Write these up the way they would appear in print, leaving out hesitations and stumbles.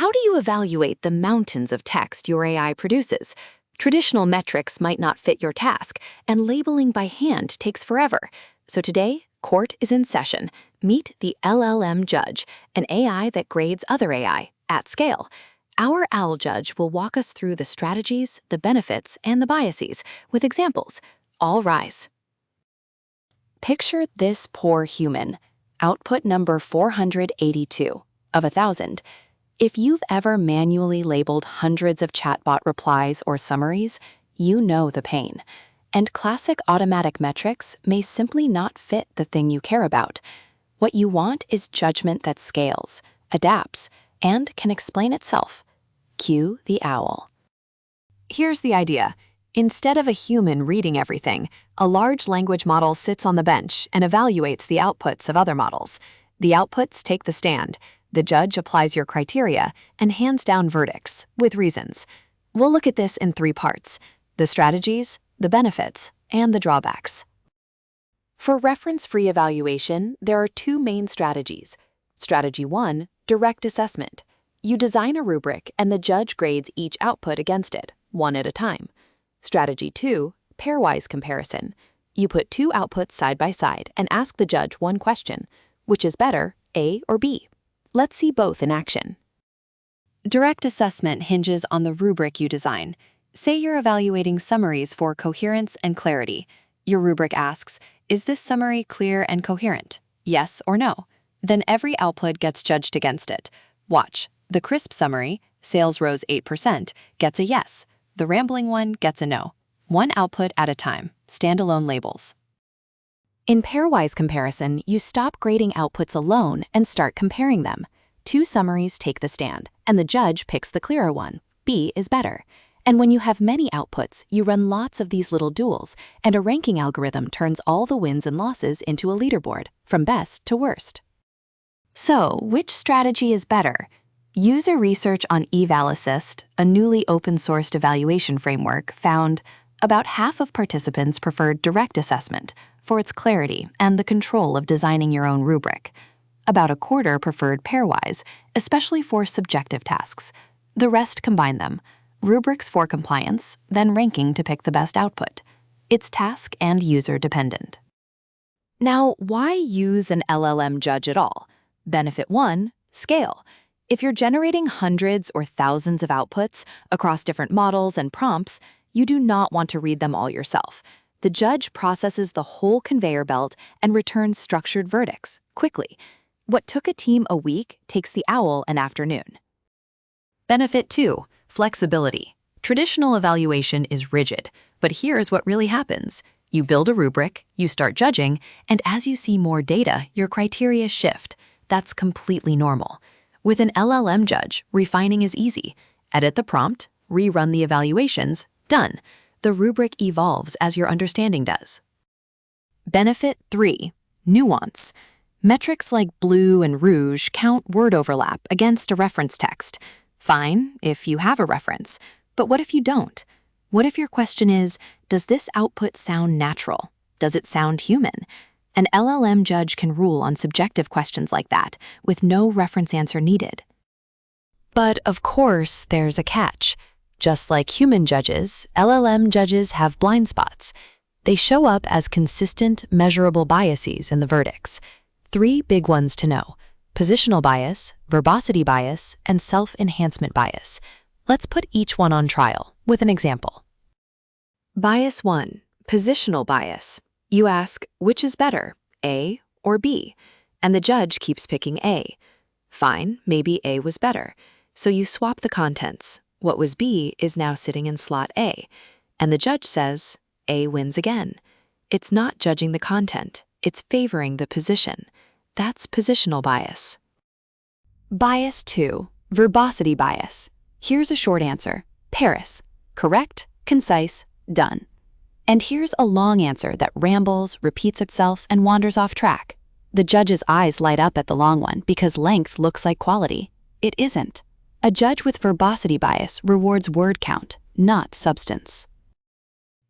How do you evaluate the mountains of text your AI produces? Traditional metrics might not fit your task, and labeling by hand takes forever. So today, court is in session. Meet the LLM-judge, an AI that grades other AI at scale. Our OWL judge will walk us through the strategies, the benefits, and the biases with examples. All rise. Picture this poor human. Output number 482 of 1,000. If you've ever manually labeled hundreds of chatbot replies or summaries, you know the pain. And classic automatic metrics may simply not fit the thing you care about. What you want is judgment that scales, adapts, and can explain itself. Cue the owl. Here's the idea. Instead of a human reading everything, a large language model sits on the bench and evaluates the outputs of other models. The outputs take the stand. The judge applies your criteria and hands down verdicts with reasons. We'll look at this in 3 parts: the strategies, the benefits, and the drawbacks. For reference-free evaluation, there are 2 main strategies. Strategy 1, direct assessment. You design a rubric and the judge grades each output against it, one at a time. Strategy 2, pairwise comparison. You put 2 outputs side by side and ask the judge one question: which is better, A or B? Let's see both in action. Direct assessment hinges on the rubric you design. Say you're evaluating summaries for coherence and clarity. Your rubric asks, is this summary clear and coherent? Yes or no? Then every output gets judged against it. Watch. The crisp summary, sales rose 8%, gets a yes. The rambling one gets a no. One output at a time, standalone labels. In pairwise comparison, you stop grading outputs alone and start comparing them. 2 summaries take the stand, and the judge picks the clearer one. B is better. And when you have many outputs, you run lots of these little duels, and a ranking algorithm turns all the wins and losses into a leaderboard, from best to worst. So, which strategy is better? User research on EvalAssist, a newly open-sourced evaluation framework, found about half of participants preferred direct assessment for its clarity and the control of designing your own rubric. About a quarter preferred pairwise, especially for subjective tasks. The rest combined them: rubrics for compliance, then ranking to pick the best output. It's task and user dependent. Now, why use an LLM judge at all? Benefit 1, scale. If you're generating hundreds or thousands of outputs across different models and prompts, you do not want to read them all yourself. The judge processes the whole conveyor belt and returns structured verdicts quickly. What took a team a week takes the owl an afternoon. Benefit 2, flexibility. Traditional evaluation is rigid, but here's what really happens. You build a rubric, you start judging, and as you see more data, your criteria shift. That's completely normal. With an LLM judge, refining is easy. Edit the prompt, rerun the evaluations, done. The rubric evolves as your understanding does. Benefit 3, nuance. Metrics like BLEU and ROUGE count word overlap against a reference text. Fine if you have a reference, but what if you don't? What if your question is, does this output sound natural? Does it sound human? An LLM judge can rule on subjective questions like that, with no reference answer needed. But of course, there's a catch. Just like human judges, LLM judges have blind spots. They show up as consistent, measurable biases in the verdicts. 3 big ones to know: positional bias, verbosity bias, and self-enhancement bias. Let's put each one on trial with an example. Bias 1, positional bias. You ask, which is better, A or B? And the judge keeps picking A. Fine, maybe A was better. So you swap the contents. What was B is now sitting in slot A. And the judge says, A wins again. It's not judging the content, it's favoring the position. That's positional bias. Bias 2, verbosity bias. Here's a short answer: Paris. Correct, concise, done. And here's a long answer that rambles, repeats itself, and wanders off track. The judge's eyes light up at the long one because length looks like quality. It isn't. A judge with verbosity bias rewards word count, not substance.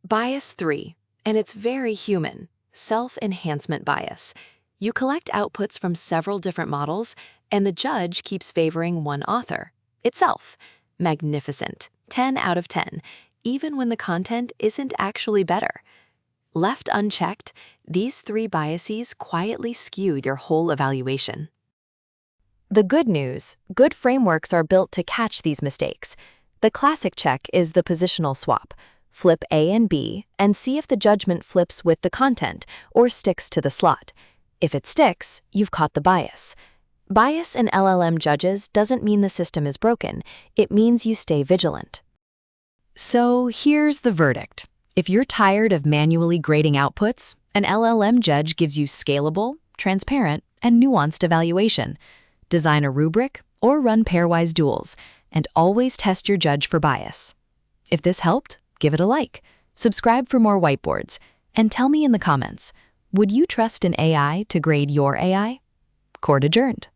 Bias 3, and it's very human: self-enhancement bias. You collect outputs from several different models, and the judge keeps favoring one author. itself. Magnificent. 10 out of 10, even when the content isn't actually better. Left unchecked, these 3 biases quietly skew your whole evaluation. The good news: good frameworks are built to catch these mistakes. The classic check is the positional swap. Flip A and B and see if the judgment flips with the content or sticks to the slot. If it sticks, you've caught the bias. Bias in LLM judges doesn't mean the system is broken. It means you stay vigilant. So here's the verdict. If you're tired of manually grading outputs, an LLM judge gives you scalable, transparent, and nuanced evaluation. Design a rubric or run pairwise duels, and always test your judge for bias. If this helped, give it a like, subscribe for more whiteboards, and tell me in the comments, would you trust an AI to grade your AI? Court adjourned.